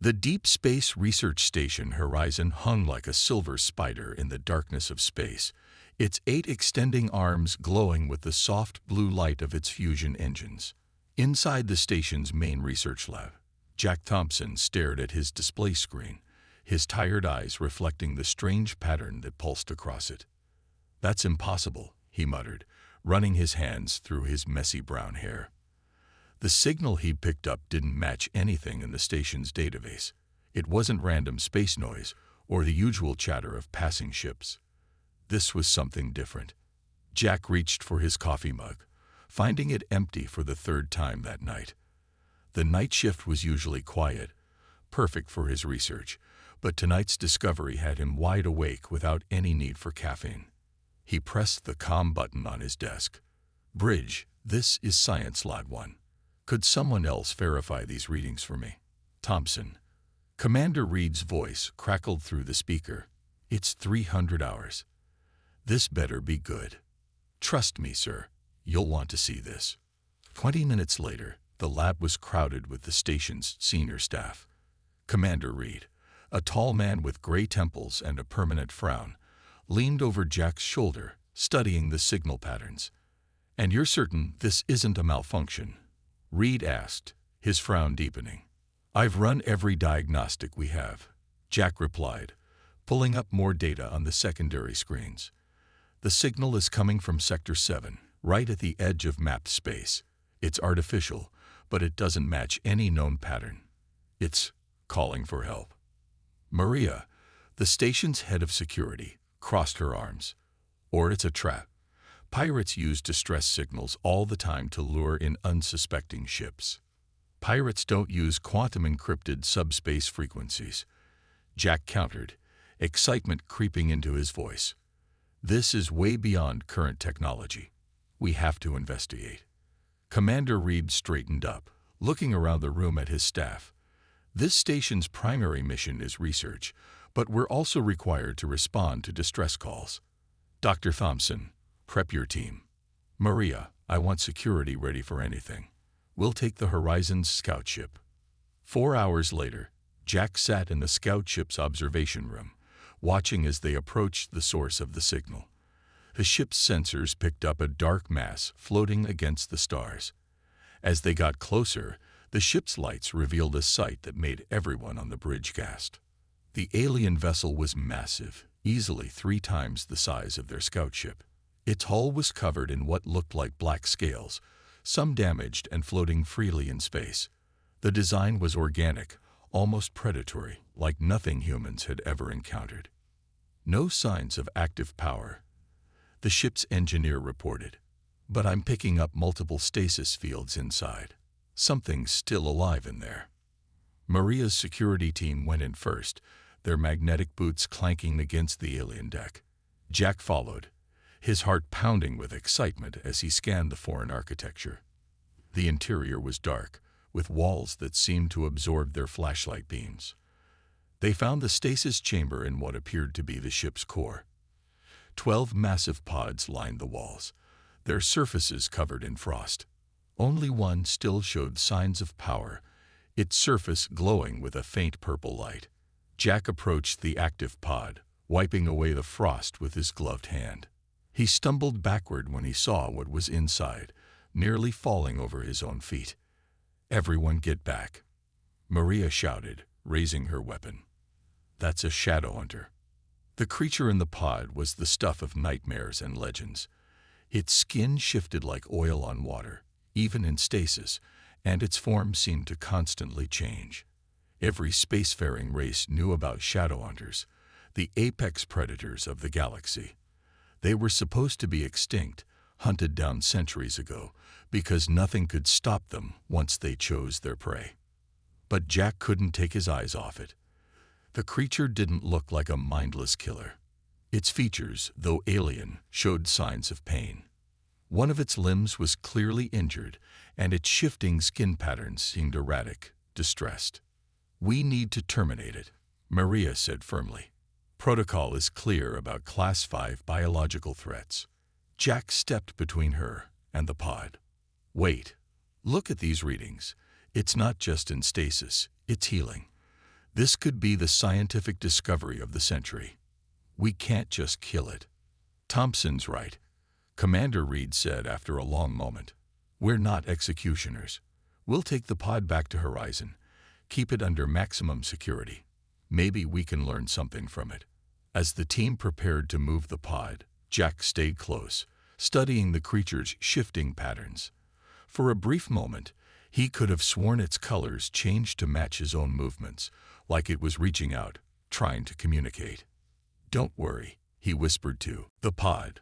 The Deep Space Research Station horizon hung like a silver spider in the darkness of space, its 8 extending arms glowing with the soft blue light of its fusion engines. Inside the station's main research lab, Jack Thompson stared at his display screen, his tired eyes reflecting the strange pattern that pulsed across it. "That's impossible," he muttered, running his hands through his messy brown hair. The signal he'd picked up didn't match anything in the station's database. It wasn't random space noise or the usual chatter of passing ships. This was something different. Jack reached for his coffee mug, finding it empty for the 3rd time that night. The night shift was usually quiet, perfect for his research, but tonight's discovery had him wide awake without any need for caffeine. He pressed the calm button on his desk. "Bridge, this is Science Lab 1. Could someone else verify these readings for me?" "Thompson." Commander Reed's voice crackled through the speaker. "It's 300 hours. This better be good. Trust me, sir. You'll want to see this." 20 minutes later, the lab was crowded with the station's senior staff. Commander Reed, a tall man with gray temples and a permanent frown, leaned over Jack's shoulder, studying the signal patterns. "And you're certain this isn't a malfunction?" Reed asked, his frown deepening. "I've run every diagnostic we have," Jack replied, pulling up more data on the secondary screens. "The signal is coming from Sector 7, right at the edge of mapped space. It's artificial, but it doesn't match any known pattern. It's calling for help." Maria, the station's head of security, crossed her arms. "Or it's a trap. Pirates use distress signals all the time to lure in unsuspecting ships." "Pirates don't use quantum-encrypted subspace frequencies," Jack countered, excitement creeping into his voice. "This is way beyond current technology. We have to investigate." Commander Reed straightened up, looking around the room at his staff. "This station's primary mission is research, but we're also required to respond to distress calls. Dr. Thompson, prep your team. Maria, I want security ready for anything. We'll take the Horizon's scout ship." 4 hours later, Jack sat in the scout ship's observation room, watching as they approached the source of the signal. The ship's sensors picked up a dark mass floating against the stars. As they got closer, the ship's lights revealed a sight that made everyone on the bridge gasp. The alien vessel was massive, easily 3 times the size of their scout ship. Its hull was covered in what looked like black scales, some damaged and floating freely in space. The design was organic, almost predatory, like nothing humans had ever encountered. "No signs of active power," the ship's engineer reported. "But I'm picking up multiple stasis fields inside. Something's still alive in there." Maria's security team went in first, their magnetic boots clanking against the alien deck. Jack followed, his heart pounding with excitement as he scanned the foreign architecture. The interior was dark, with walls that seemed to absorb their flashlight beams. They found the stasis chamber in what appeared to be the ship's core. 12 massive pods lined the walls, their surfaces covered in frost. Only one still showed signs of power, its surface glowing with a faint purple light. Jack approached the active pod, wiping away the frost with his gloved hand. He stumbled backward when he saw what was inside, nearly falling over his own feet. "Everyone get back," Maria shouted, raising her weapon. "That's a shadow hunter." The creature in the pod was the stuff of nightmares and legends. Its skin shifted like oil on water, even in stasis, and its form seemed to constantly change. Every spacefaring race knew about shadow hunters, the apex predators of the galaxy. They were supposed to be extinct, hunted down centuries ago, because nothing could stop them once they chose their prey. But Jack couldn't take his eyes off it. The creature didn't look like a mindless killer. Its features, though alien, showed signs of pain. One of its limbs was clearly injured, and its shifting skin patterns seemed erratic, distressed. "We need to terminate it," Maria said firmly. "Protocol is clear about Class 5 biological threats." Jack stepped between her and the pod. "Wait. Look at these readings. It's not just in stasis, it's healing. This could be the scientific discovery of the century. We can't just kill it. Thompson's right, Commander Reed said after a long moment. We're not executioners. We'll take the pod back to Horizon, keep it under maximum security. Maybe we can learn something from it. As the team prepared to move the pod, Jack stayed close, studying the creature's shifting patterns. For a brief moment, he could have sworn its colors changed to match his own movements, like it was reaching out, trying to communicate. "Don't worry," he whispered to the pod.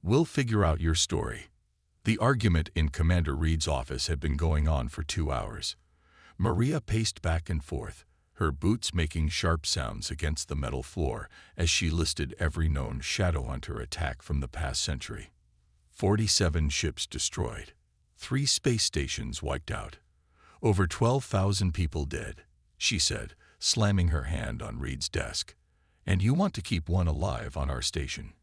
"We'll figure out your story." The argument in Commander Reed's office had been going on for 2 hours. Maria paced back and forth, her boots making sharp sounds against the metal floor as she listed every known Shadowhunter attack from the past century. 47 ships destroyed, 3 space stations wiped out, over 12,000 people dead, she said, slamming her hand on Reed's desk. "And you want to keep one alive on our station."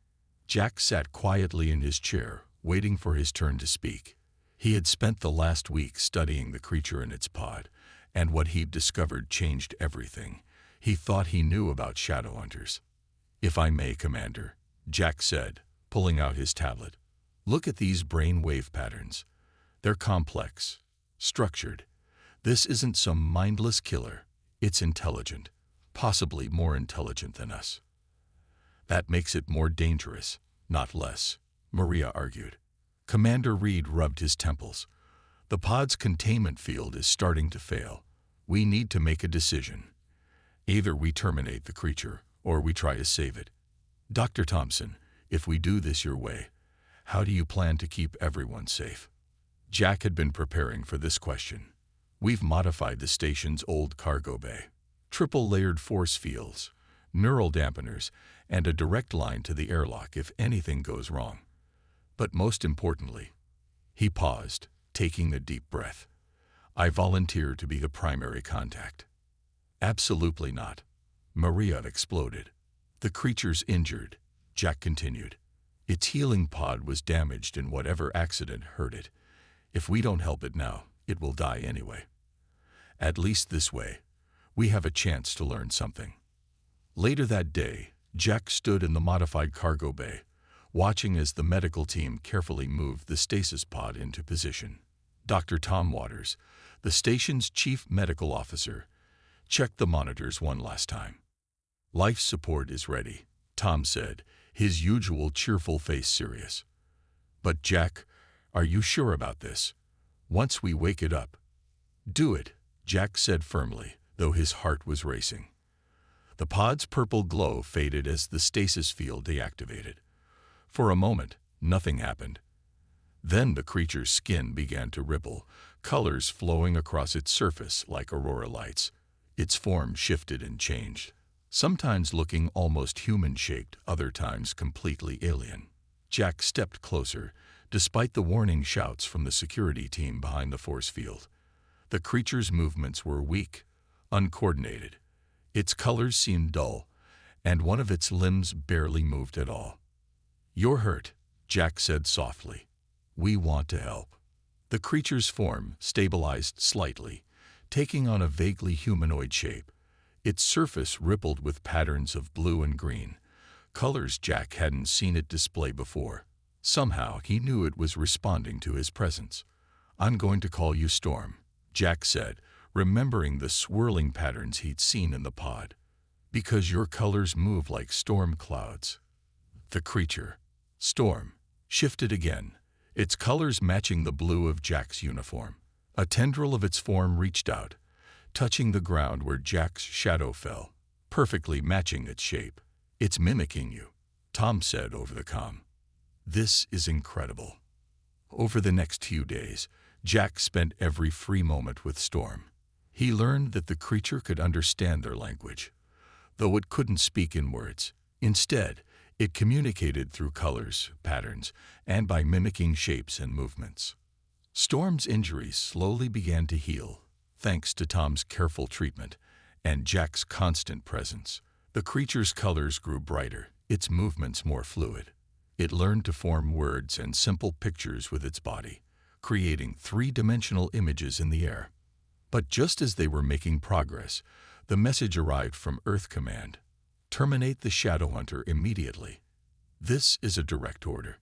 Jack sat quietly in his chair, waiting for his turn to speak. He had spent the last week studying the creature in its pod, and what he'd discovered changed everything he thought he knew about Shadowhunters. "If I may, Commander," Jack said, pulling out his tablet. "Look at these brain wave patterns. They're complex, structured. This isn't some mindless killer. It's intelligent, possibly more intelligent than us." "That makes it more dangerous, not less," Maria argued. Commander Reed rubbed his temples. "The pod's containment field is starting to fail. We need to make a decision. Either we terminate the creature, or we try to save it. Dr. Thompson, if we do this your way, how do you plan to keep everyone safe?" Jack had been preparing for this question. "We've modified the station's old cargo bay. Triple-layered force fields, neural dampeners, and a direct line to the airlock if anything goes wrong. But most importantly," he paused, taking a deep breath, "I volunteer to be the primary contact." "Absolutely not," Maria exploded. "The creature's injured," Jack continued. "Its healing pod was damaged in whatever accident hurt it. If we don't help it now, it will die anyway. At least this way, we have a chance to learn something." Later that day, Jack stood in the modified cargo bay, watching as the medical team carefully moved the stasis pod into position. Dr. Tom Waters, the station's chief medical officer, checked the monitors one last time. "Life support is ready," Tom said, his usual cheerful face serious. "But Jack, are you sure about this? Once we wake it up—" "Do it," Jack said firmly, though his heart was racing. The pod's purple glow faded as the stasis field deactivated. For a moment, nothing happened. Then the creature's skin began to ripple, colors flowing across its surface like aurora lights. Its form shifted and changed, sometimes looking almost human-shaped, other times completely alien. Jack stepped closer, despite the warning shouts from the security team behind the force field. The creature's movements were weak, uncoordinated. Its colors seemed dull, and one of its limbs barely moved at all. "You're hurt," Jack said softly. "We want to help." The creature's form stabilized slightly, taking on a vaguely humanoid shape. Its surface rippled with patterns of blue and green, colors Jack hadn't seen it display before. Somehow he knew it was responding to his presence. "I'm going to call you Storm," Jack said, remembering the swirling patterns he'd seen in the pod. "Because your colors move like storm clouds." The creature, Storm, shifted again, its colors matching the blue of Jack's uniform. A tendril of its form reached out, touching the ground where Jack's shadow fell, perfectly matching its shape. "It's mimicking you," Tom said over the comm. "This is incredible." Over the next few days, Jack spent every free moment with Storm. He learned that the creature could understand their language, though it couldn't speak in words. Instead, it communicated through colors, patterns, and by mimicking shapes and movements. Storm's injuries slowly began to heal, thanks to Tom's careful treatment and Jack's constant presence. The creature's colors grew brighter, its movements more fluid. It learned to form words and simple pictures with its body, creating three-dimensional images in the air. But just as they were making progress, The message arrived from Earth Command. Terminate the Shadowhunter immediately. This is a direct order.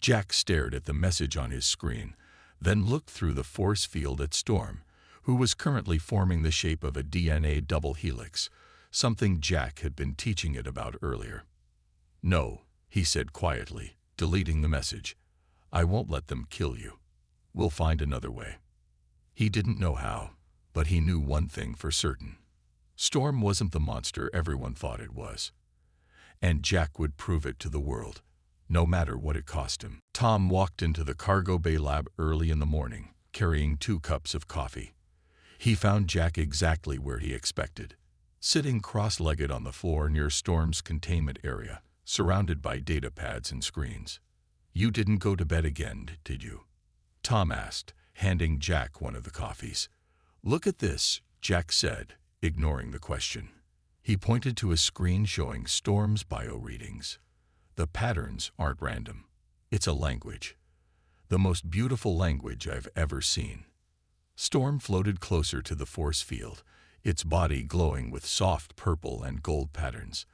Jack stared at the message on his screen, then looked through the force field at Storm, who was currently forming the shape of a DNA double helix, something Jack had been teaching it about earlier. "No," he said quietly, deleting the message. "I won't let them kill you. We'll find another way." He didn't know how, but he knew one thing for certain. Storm wasn't the monster everyone thought it was. And Jack would prove it to the world, no matter what it cost him. Tom walked into the cargo bay lab early in the morning, carrying 2 cups of coffee. He found Jack exactly where he expected, sitting cross-legged on the floor near Storm's containment area, surrounded by data pads and screens. "You didn't go to bed again, did you?" Tom asked, handing Jack one of the coffees. "Look at this," Jack said, ignoring the question. He pointed to a screen showing Storm's bio readings. "The patterns aren't random. It's a language. The most beautiful language I've ever seen." Storm floated closer to the force field, its body glowing with soft purple and gold patterns.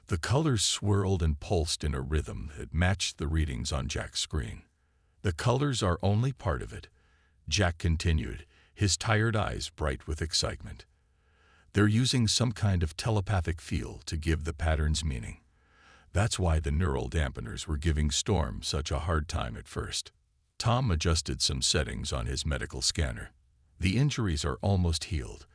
The colors swirled and pulsed in a rhythm that matched the readings on Jack's screen. "The colors are only part of it," Jack continued, his tired eyes bright with excitement. "They're using some kind of telepathic feel to give the patterns meaning. That's why the neural dampeners were giving Storm such a hard time at first." Tom adjusted some settings on his medical scanner. "The injuries are almost healed.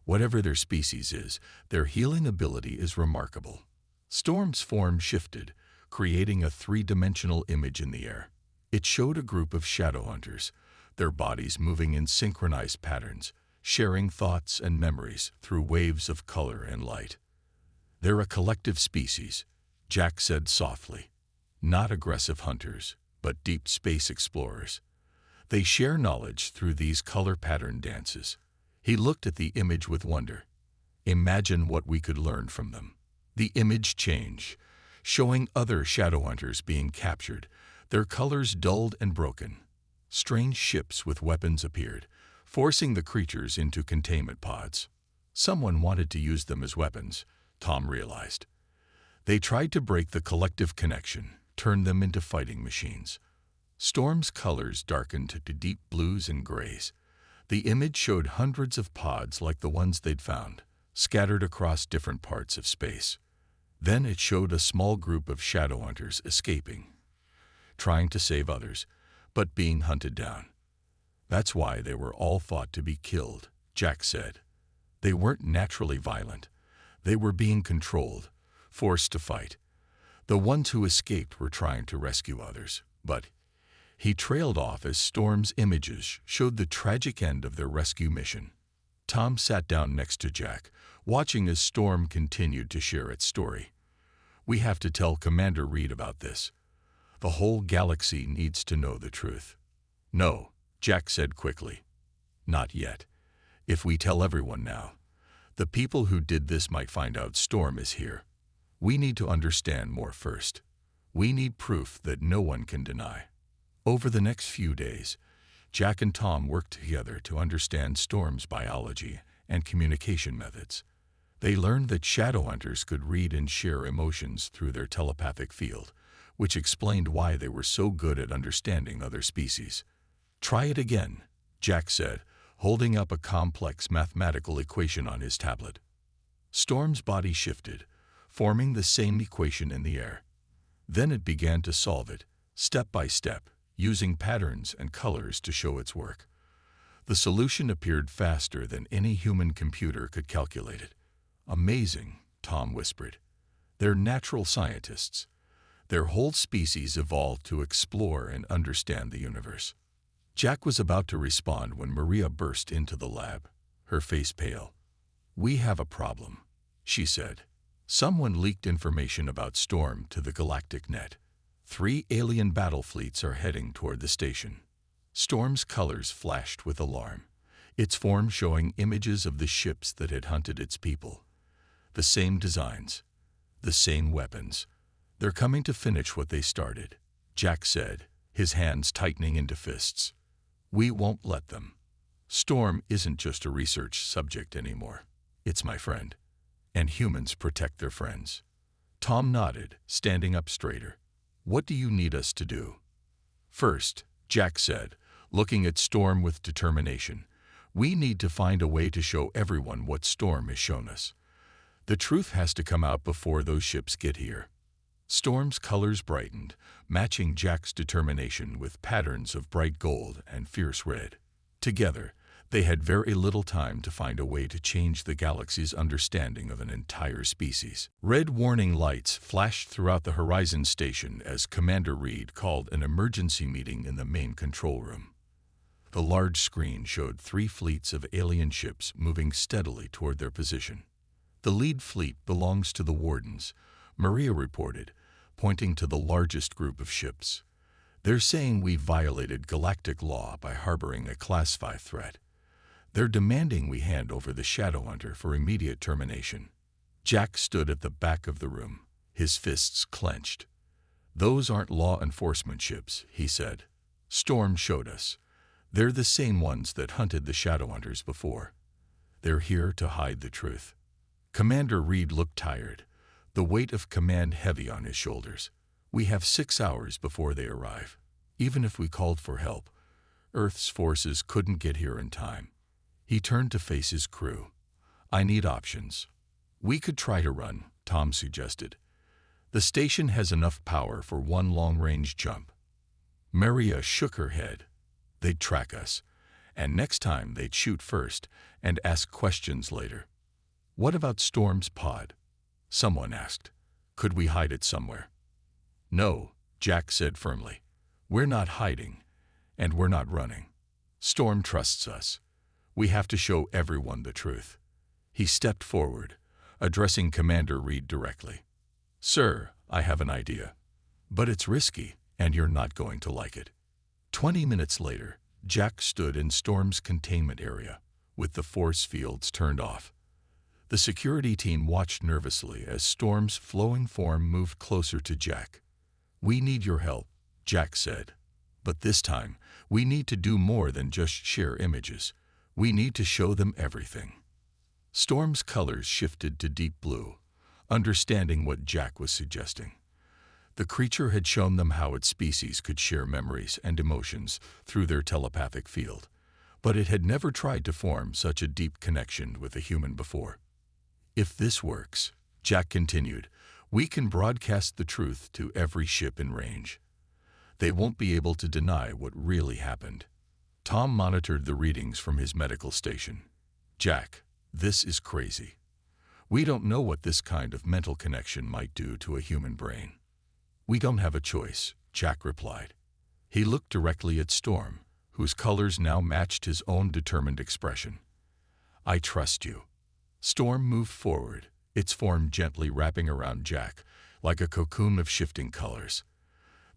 Whatever their species is, their healing ability is remarkable." Storm's form shifted, creating a 3-dimensional image in the air. It showed a group of Shadowhunters, their bodies moving in synchronized patterns, sharing thoughts and memories through waves of color and light. "They're a collective species," Jack said softly. "Not aggressive hunters, but deep space explorers. They share knowledge through these color pattern dances." He looked at the image with wonder. "Imagine what we could learn from them." The image changed, showing other Shadowhunters being captured, their colors dulled and broken. Strange ships with weapons appeared, forcing the creatures into containment pods. Someone wanted to use them as weapons, Tom realized. They tried to break the collective connection, turn them into fighting machines. Storm's colors darkened to deep blues and grays. The image showed hundreds of pods like the ones they'd found, scattered across different parts of space. Then it showed a small group of Shadowhunters escaping, trying to save others, but being hunted down. "That's why they were all thought to be killed," Jack said. "They weren't naturally violent. They were being controlled, forced to fight. The ones who escaped were trying to rescue others, but..." He trailed off as Storm's images showed the tragic end of their rescue mission. Tom sat down next to Jack, watching as Storm continued to share its story. "We have to tell Commander Reed about this. The whole galaxy needs to know the truth." "No," Jack said quickly. "Not yet. If we tell everyone now, the people who did this might find out Storm is here. We need to understand more first. We need proof that no one can deny." Over the next few days, Jack and Tom worked together to understand Storm's biology and communication methods. They learned that Shadowhunters could read and share emotions through their telepathic field, which explained why they were so good at understanding other species. "Try it again," Jack said, holding up a complex mathematical equation on his tablet. Storm's body shifted, forming the same equation in the air. Then it began to solve it, step by step, using patterns and colors to show its work. The solution appeared faster than any human computer could calculate it. "Amazing," Tom whispered. "They're natural scientists. Their whole species evolved to explore and understand the universe." Jack was about to respond when Maria burst into the lab, her face pale. "We have a problem," she said. "Someone leaked information about Storm to the galactic net. 3 alien battle fleets are heading toward the station." Storm's colors flashed with alarm, its form showing images of the ships that had hunted its people. The same designs, the same weapons. "They're coming to finish what they started," Jack said, his hands tightening into fists. "We won't let them. Storm isn't just a research subject anymore. It's my friend. And humans protect their friends. Tom nodded, standing up straighter. What do you need us to do? First, Jack said, looking at Storm with determination, we need to find a way to show everyone what Storm has shown us. The truth has to come out before those ships get here. Storm's colors brightened, matching Jack's determination with patterns of bright gold and fierce red. Together, they had very little time to find a way to change the galaxy's understanding of an entire species. Red warning lights flashed throughout the Horizon station as Commander Reed called an emergency meeting in the main control room. The large screen showed 3 fleets of alien ships moving steadily toward their position. The lead fleet belongs to the Wardens, Maria reported, pointing to the largest group of ships. They're saying we violated galactic law by harboring a Class 5 threat. They're demanding we hand over the Shadowhunter for immediate termination. Jack stood at the back of the room, his fists clenched. Those aren't law enforcement ships, he said. Storm showed us. They're the same ones that hunted the Shadowhunters before. They're here to hide the truth. Commander Reed looked tired, the weight of command heavy on his shoulders. We have 6 hours before they arrive. Even if we called for help, Earth's forces couldn't get here in time. He turned to face his crew. I need options. We could try to run, Tom suggested. The station has enough power for 1 long-range jump. Maria shook her head. They'd track us, and next time they'd shoot first and ask questions later. What about Storm's pod? Someone asked. Could we hide it somewhere? No, Jack said firmly. We're not hiding, and we're not running. Storm trusts us. We have to show everyone the truth. He stepped forward, addressing Commander Reed directly. Sir, I have an idea. But it's risky, and you're not going to like it. 20 minutes later, Jack stood in Storm's containment area, with the force fields turned off. The security team watched nervously as Storm's flowing form moved closer to Jack. We need your help, Jack said. But this time, we need to do more than just share images. We need to show them everything. Storm's colors shifted to deep blue, understanding what Jack was suggesting. The creature had shown them how its species could share memories and emotions through their telepathic field, but it had never tried to form such a deep connection with a human before. If this works, Jack continued, we can broadcast the truth to every ship in range. They won't be able to deny what really happened. Tom monitored the readings from his medical station. Jack, this is crazy. We don't know what this kind of mental connection might do to a human brain. We don't have a choice, Jack replied. He looked directly at Storm, whose colors now matched his own determined expression. I trust you. Storm moved forward, its form gently wrapping around Jack, like a cocoon of shifting colors.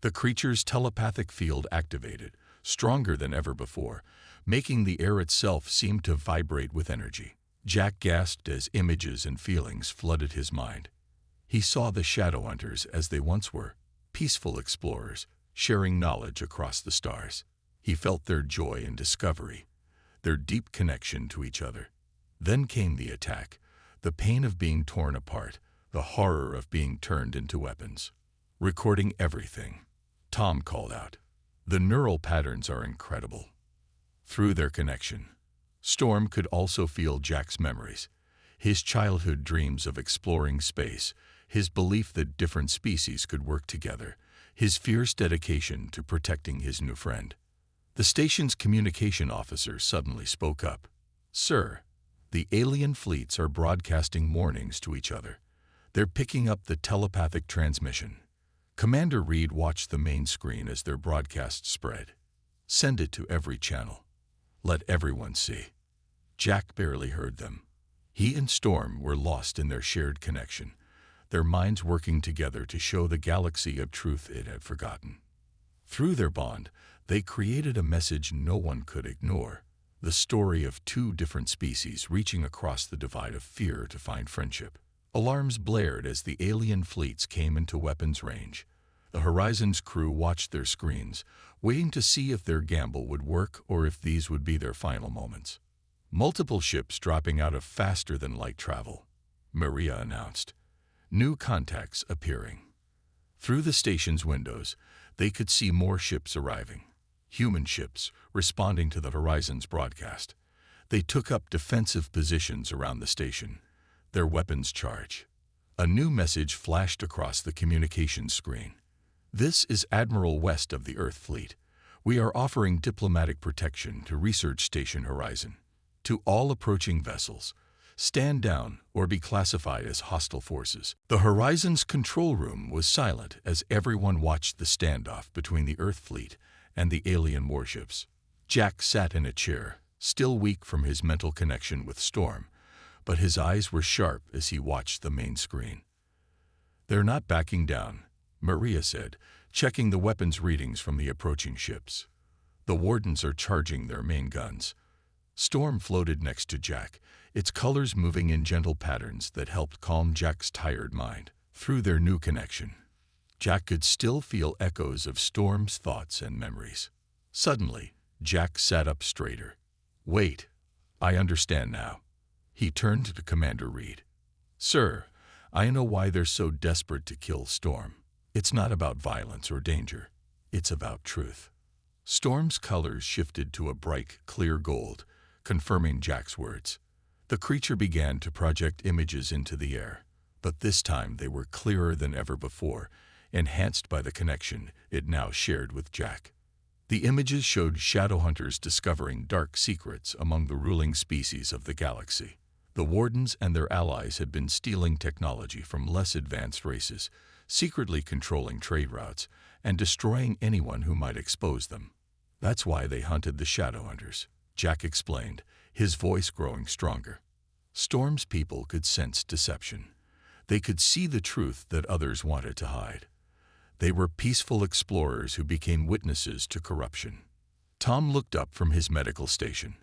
The creature's telepathic field activated, stronger than ever before, making the air itself seem to vibrate with energy. Jack gasped as images and feelings flooded his mind. He saw the Shadowhunters as they once were, peaceful explorers, sharing knowledge across the stars. He felt their joy in discovery, their deep connection to each other. Then came the attack, the pain of being torn apart, the horror of being turned into weapons. Recording everything, Tom called out. The neural patterns are incredible. Through their connection, Storm could also feel Jack's memories, his childhood dreams of exploring space, his belief that different species could work together, his fierce dedication to protecting his new friend. The station's communication officer suddenly spoke up. Sir, the alien fleets are broadcasting warnings to each other. They're picking up the telepathic transmission. Commander Reed watched the main screen as their broadcast spread. Send it to every channel. Let everyone see. Jack barely heard them. He and Storm were lost in their shared connection, their minds working together to show the galaxy of truth it had forgotten. Through their bond, they created a message no one could ignore, the story of 2 different species reaching across the divide of fear to find friendship. Alarms blared as the alien fleets came into weapons range. The Horizon's crew watched their screens, waiting to see if their gamble would work or if these would be their final moments. Multiple ships dropping out of faster-than-light travel, Maria announced. New contacts appearing. Through the station's windows, they could see more ships arriving. Human ships responding to the Horizon's broadcast. They took up defensive positions around the station, their weapons charged. A new message flashed across the communications screen. This is Admiral West of the Earth Fleet. We are offering diplomatic protection to Research Station Horizon. To all approaching vessels, stand down or be classified as hostile forces. The Horizon's control room was silent as everyone watched the standoff between the Earth Fleet and the alien warships. Jack sat in a chair, still weak from his mental connection with Storm, but his eyes were sharp as he watched the main screen. "They're not backing down," Maria said, checking the weapons readings from the approaching ships. "The Wardens are charging their main guns." Storm floated next to Jack, its colors moving in gentle patterns that helped calm Jack's tired mind. Through their new connection, Jack could still feel echoes of Storm's thoughts and memories. Suddenly, Jack sat up straighter. "Wait, I understand now." He turned to Commander Reed. "Sir, I know why they're so desperate to kill Storm. It's not about violence or danger. It's about truth." Storm's colors shifted to a bright, clear gold, confirming Jack's words. The creature began to project images into the air, but this time they were clearer than ever before, enhanced by the connection it now shared with Jack. The images showed Shadowhunters discovering dark secrets among the ruling species of the galaxy. The Wardens and their allies had been stealing technology from less advanced races, secretly controlling trade routes, and destroying anyone who might expose them. "That's why they hunted the Shadowhunters," Jack explained, his voice growing stronger. Storm's people could sense deception. They could see the truth that others wanted to hide. They were peaceful explorers who became witnesses to corruption. Tom looked up from his medical station.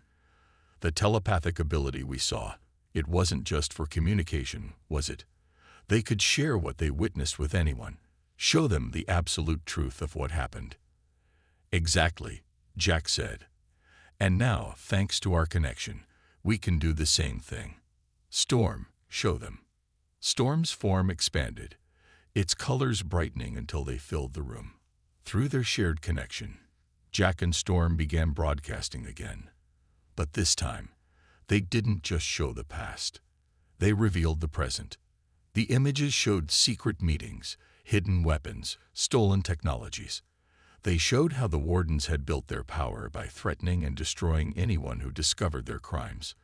"The telepathic ability we saw, it wasn't just for communication, was it? They could share what they witnessed with anyone, show them the absolute truth of what happened." "Exactly," Jack said. "And now, thanks to our connection, we can do the same thing. Storm, show them." Storm's form expanded, its colors brightening until they filled the room. Through their shared connection, Jack and Storm began broadcasting again. But this time, they didn't just show the past. They revealed the present. The images showed secret meetings, hidden weapons, stolen technologies. They showed how the Wardens had built their power by threatening and destroying anyone who discovered their crimes.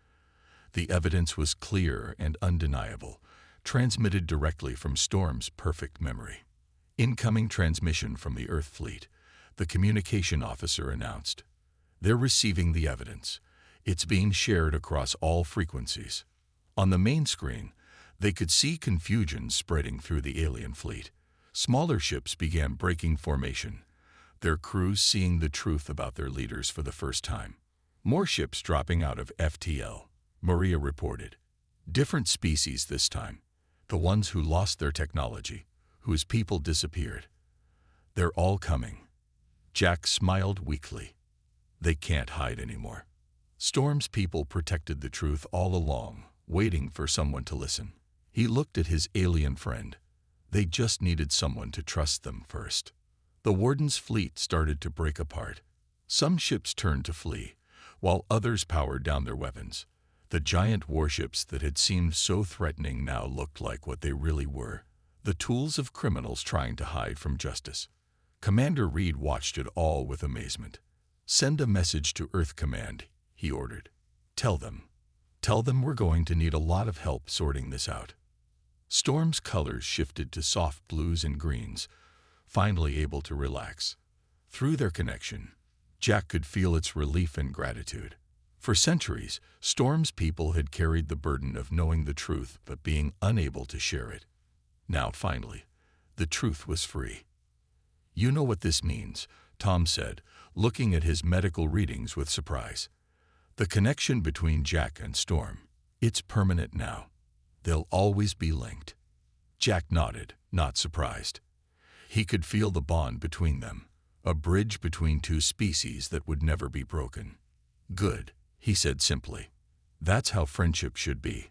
The evidence was clear and undeniable, transmitted directly from Storm's perfect memory. "Incoming transmission from the Earth Fleet," the communication officer announced. "They're receiving the evidence. It's being shared across all frequencies." On the main screen, they could see confusion spreading through the alien fleet. Smaller ships began breaking formation, their crews seeing the truth about their leaders for the first time. More ships dropping out of FTL, Maria reported. Different species this time, the ones who lost their technology, whose people disappeared. "They're all coming." Jack smiled weakly. "They can't hide anymore." Storm's people protected the truth all along, waiting for someone to listen. He looked at his alien friend. They just needed someone to trust them first. The Warden's fleet started to break apart. Some ships turned to flee, while others powered down their weapons. The giant warships that had seemed so threatening now looked like what they really were, the tools of criminals trying to hide from justice. Commander Reed watched it all with amazement. "Send a message to Earth Command," he ordered. Tell them we're going to need a lot of help sorting this out." Storm's colors shifted to soft blues and greens, finally able to relax. Through their connection, Jack could feel its relief and gratitude. For centuries, Storm's people had carried the burden of knowing the truth but being unable to share it. Now, finally, the truth was free. "You know what this means," Tom said, looking at his medical readings with surprise. "The connection between Jack and Storm, it's permanent now. They'll always be linked." Jack nodded, not surprised. He could feel the bond between them, a bridge between two species that would never be broken. "Good," he said simply. That's how friendship should be.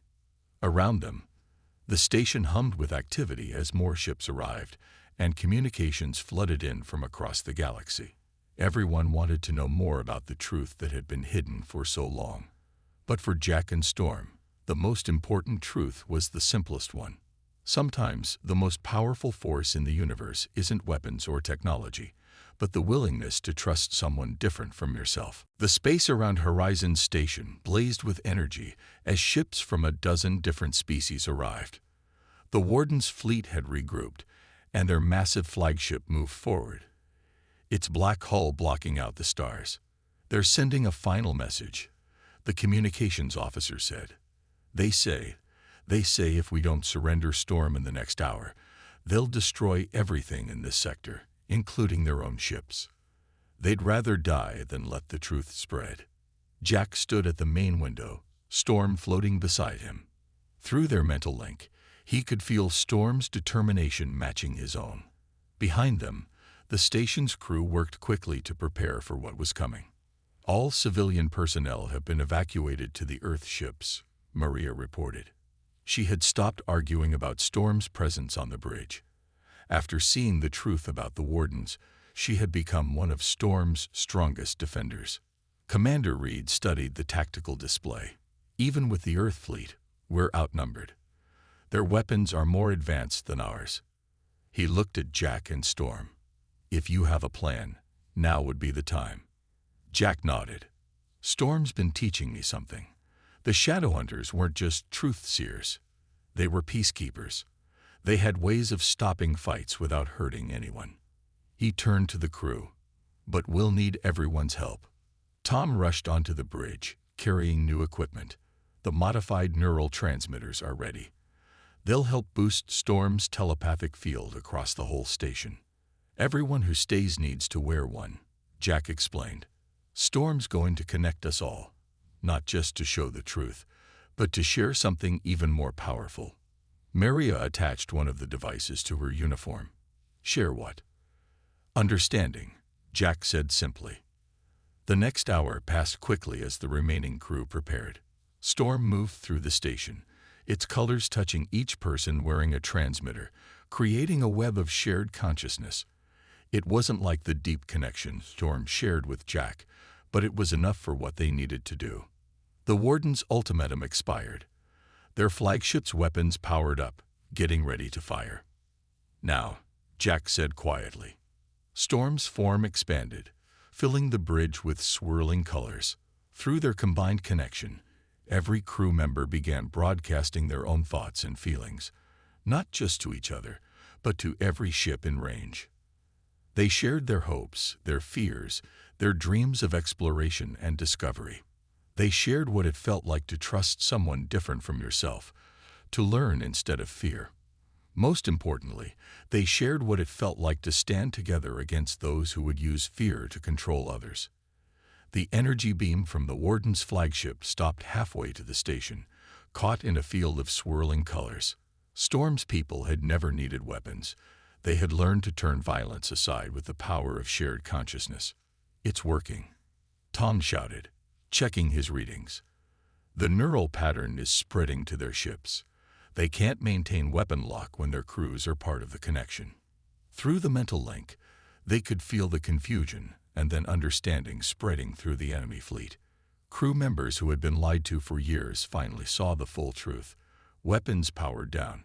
Around them, the station hummed with activity as more ships arrived, and communications flooded in from across the galaxy. Everyone wanted to know more about the truth that had been hidden for so long. But for Jack and Storm, the most important truth was the simplest one. Sometimes the most powerful force in the universe isn't weapons or technology, but the willingness to trust someone different from yourself. The space around Horizon Station blazed with energy as ships from a dozen different species arrived. The Warden's fleet had regrouped, and their massive flagship moved forward, its black hull blocking out the stars. "They're sending a final message," the communications officer said. They say if we don't surrender Storm in the next hour, they'll destroy everything in this sector, including their own ships. They'd rather die than let the truth spread." Jack stood at the main window, Storm floating beside him. Through their mental link, he could feel Storm's determination matching his own. Behind them, the station's crew worked quickly to prepare for what was coming. "All civilian personnel have been evacuated to the Earth ships," Maria reported. She had stopped arguing about Storm's presence on the bridge. After seeing the truth about the Wardens, she had become one of Storm's strongest defenders. Commander Reed studied the tactical display. "Even with the Earth fleet, we're outnumbered. Their weapons are more advanced than ours." He looked at Jack and Storm. "If you have a plan, now would be the time." Jack nodded. "Storm's been teaching me something. The Shadowhunters weren't just truth-seers. They were peacekeepers. They had ways of stopping fights without hurting anyone." He turned to the crew. "But we'll need everyone's help." Tom rushed onto the bridge, carrying new equipment. "The modified neural transmitters are ready. They'll help boost Storm's telepathic field across the whole station. Everyone who stays needs to wear one," Jack explained. "Storm's going to connect us all, not just to show the truth, but to share something even more powerful." Maria attached one of the devices to her uniform. "Share what?" "Understanding," Jack said simply. The next hour passed quickly as the remaining crew prepared. Storm moved through the station, its colors touching each person wearing a transmitter, creating a web of shared consciousness. It wasn't like the deep connection Storm shared with Jack, but it was enough for what they needed to do. The Warden's ultimatum expired. Their flagship's weapons powered up, getting ready to fire. "Now," Jack said quietly. Storm's form expanded, filling the bridge with swirling colors. Through their combined connection, every crew member began broadcasting their own thoughts and feelings, not just to each other, but to every ship in range. They shared their hopes, their fears, their dreams of exploration and discovery. They shared what it felt like to trust someone different from yourself, to learn instead of fear. Most importantly, they shared what it felt like to stand together against those who would use fear to control others. The energy beam from the Warden's flagship stopped halfway to the station, caught in a field of swirling colors. Storm's people had never needed weapons. They had learned to turn violence aside with the power of shared consciousness. "It's working," Tom shouted, checking his readings. "The neural pattern is spreading to their ships. They can't maintain weapon lock when their crews are part of the connection." Through the mental link, they could feel the confusion and then understanding spreading through the enemy fleet. Crew members who had been lied to for years finally saw the full truth. Weapons powered down.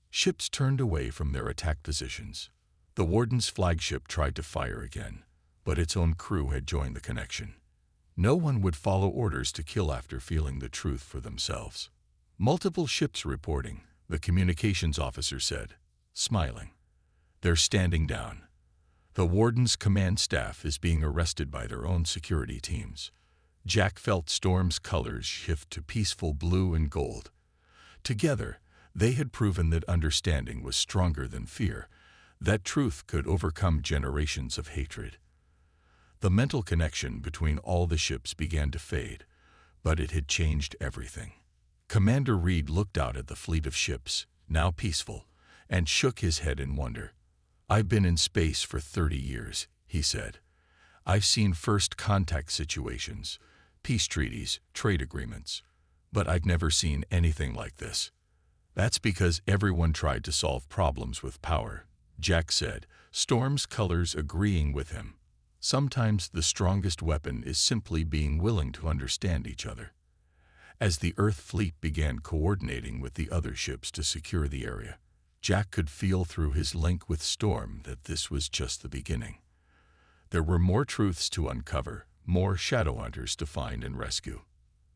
Ships turned away from their attack positions. The Warden's flagship tried to fire again, but its own crew had joined the connection. No one would follow orders to kill after feeling the truth for themselves. "Multiple ships reporting," the communications officer said, smiling. "They're standing down. The Warden's command staff is being arrested by their own security teams." Jack felt Storm's colors shift to peaceful blue and gold. Together, they had proven that understanding was stronger than fear, that truth could overcome generations of hatred. The mental connection between all the ships began to fade, but it had changed everything. Commander Reed looked out at the fleet of ships, now peaceful, and shook his head in wonder. "I've been in space for 30 years, he said. "I've seen first contact situations, peace treaties, trade agreements. But I've never seen anything like this. That's because everyone tried to solve problems with power, Jack said, Storm's colors agreeing with him. Sometimes the strongest weapon is simply being willing to understand each other. As the Earth fleet began coordinating with the other ships to secure the area, Jack could feel through his link with Storm that this was just the beginning. There were more truths to uncover, more Shadowhunters to find and rescue.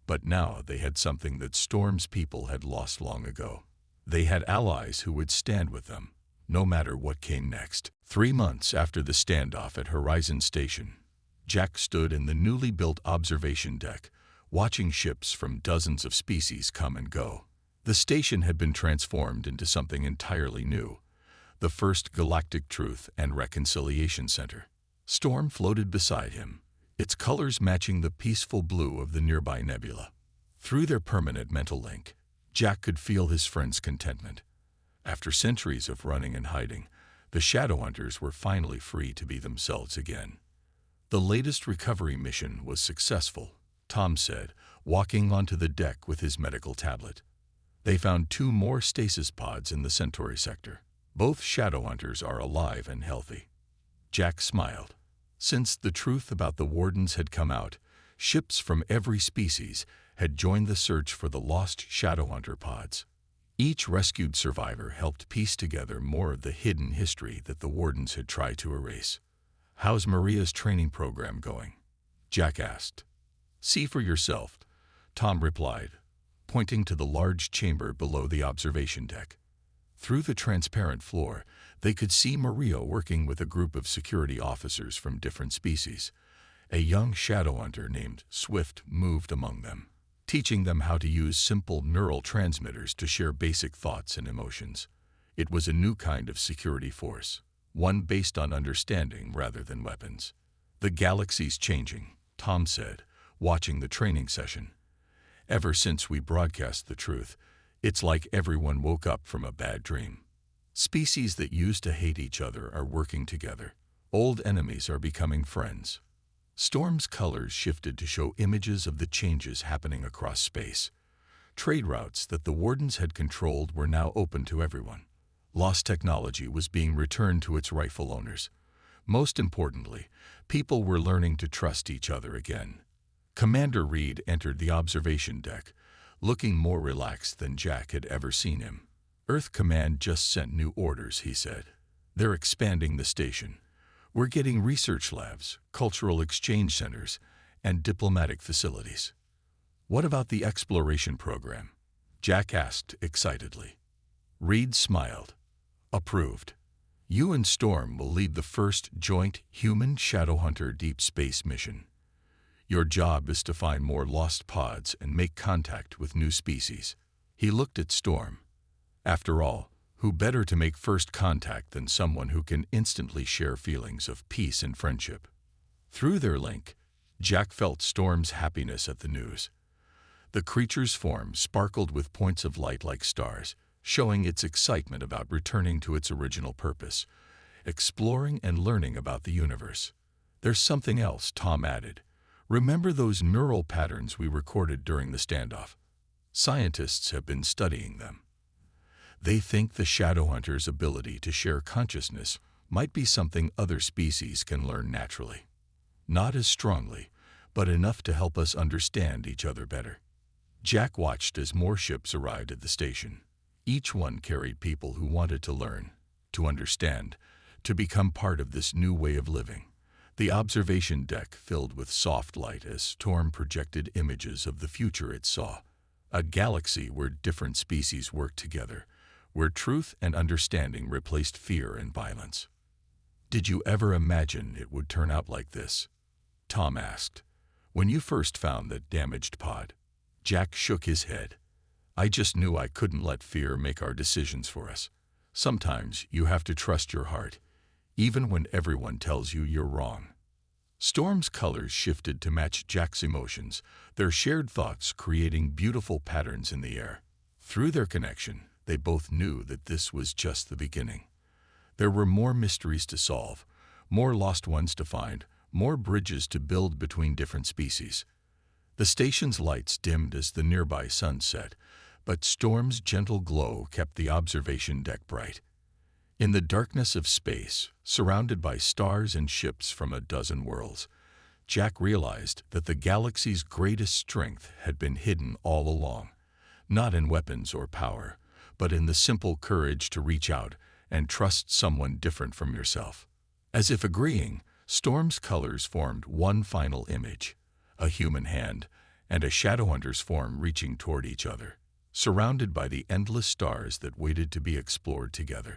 But now they had something that Storm's people had lost long ago. They had allies who would stand with them, no matter what came next. 3 months after the standoff at Horizon Station, Jack stood in the newly built observation deck, watching ships from dozens of species come and go. The station had been transformed into something entirely new, the first Galactic Truth and Reconciliation Center. Storm floated beside him, its colors matching the peaceful blue of the nearby nebula. Through their permanent mental link, Jack could feel his friend's contentment. After centuries of running and hiding, the Shadowhunters were finally free to be themselves again. The latest recovery mission was successful, Tom said, walking onto the deck with his medical tablet. They found 2 more stasis pods in the Centauri sector. Both Shadowhunters are alive and healthy. Jack smiled. Since the truth about the Wardens had come out, ships from every species had joined the search for the lost Shadowhunter pods. Each rescued survivor helped piece together more of the hidden history that the Wardens had tried to erase. "How's Maria's training program going?" Jack asked. "See for yourself," Tom replied, pointing to the large chamber below the observation deck. Through the transparent floor, they could see Maria working with a group of security officers from different species. A young Shadowhunter named Swift moved among them, teaching them how to use simple neural transmitters to share basic thoughts and emotions. It was a new kind of security force, one based on understanding rather than weapons. "The galaxy's changing," Tom said, watching the training session. "Ever since we broadcast the truth, it's like everyone woke up from a bad dream. Species that used to hate each other are working together. Old enemies are becoming friends." Storm's colors shifted to show images of the changes happening across space. Trade routes that the Wardens had controlled were now open to everyone. Lost technology was being returned to its rightful owners. Most importantly, people were learning to trust each other again. Commander Reed entered the observation deck, looking more relaxed than Jack had ever seen him. "Earth Command just sent new orders," he said. "They're expanding the station. We're getting research labs, cultural exchange centers, and diplomatic facilities." "What about the exploration program?" Jack asked excitedly. Reed smiled. "Approved. You and Storm will lead the first joint human Shadowhunter deep space mission. Your job is to find more lost pods and make contact with new species." He looked at Storm. After all, who better to make first contact than someone who can instantly share feelings of peace and friendship? Through their link, Jack felt Storm's happiness at the news. The creature's form sparkled with points of light like stars, showing its excitement about returning to its original purpose, exploring and learning about the universe. "There's something else," Tom added. "Remember those neural patterns we recorded during the standoff? Scientists have been studying them. They think the Shadowhunter's ability to share consciousness might be something other species can learn naturally. Not as strongly, but enough to help us understand each other better." Jack watched as more ships arrived at the station. Each one carried people who wanted to learn, to understand, to become part of this new way of living. The observation deck filled with soft light as Storm projected images of the future it saw. A galaxy where different species worked together, where truth and understanding replaced fear and violence. "Did you ever imagine it would turn out like this?" Tom asked. "When you first found the damaged pod?" Jack shook his head. "I just knew I couldn't let fear make our decisions for us. Sometimes you have to trust your heart, even when everyone tells you you're wrong." Storm's colors shifted to match Jack's emotions, their shared thoughts creating beautiful patterns in the air. Through their connection, they both knew that this was just the beginning. There were more mysteries to solve, more lost ones to find, more bridges to build between different species. The station's lights dimmed as the nearby sun set, but Storm's gentle glow kept the observation deck bright. In the darkness of space, surrounded by stars and ships from a dozen worlds, Jack realized that the galaxy's greatest strength had been hidden all along, not in weapons or power, but in the simple courage to reach out and trust someone different from yourself. As if agreeing, Storm's colors formed one final image, a human hand and a Shadowhunter's form reaching toward each other, surrounded by the endless stars that waited to be explored together.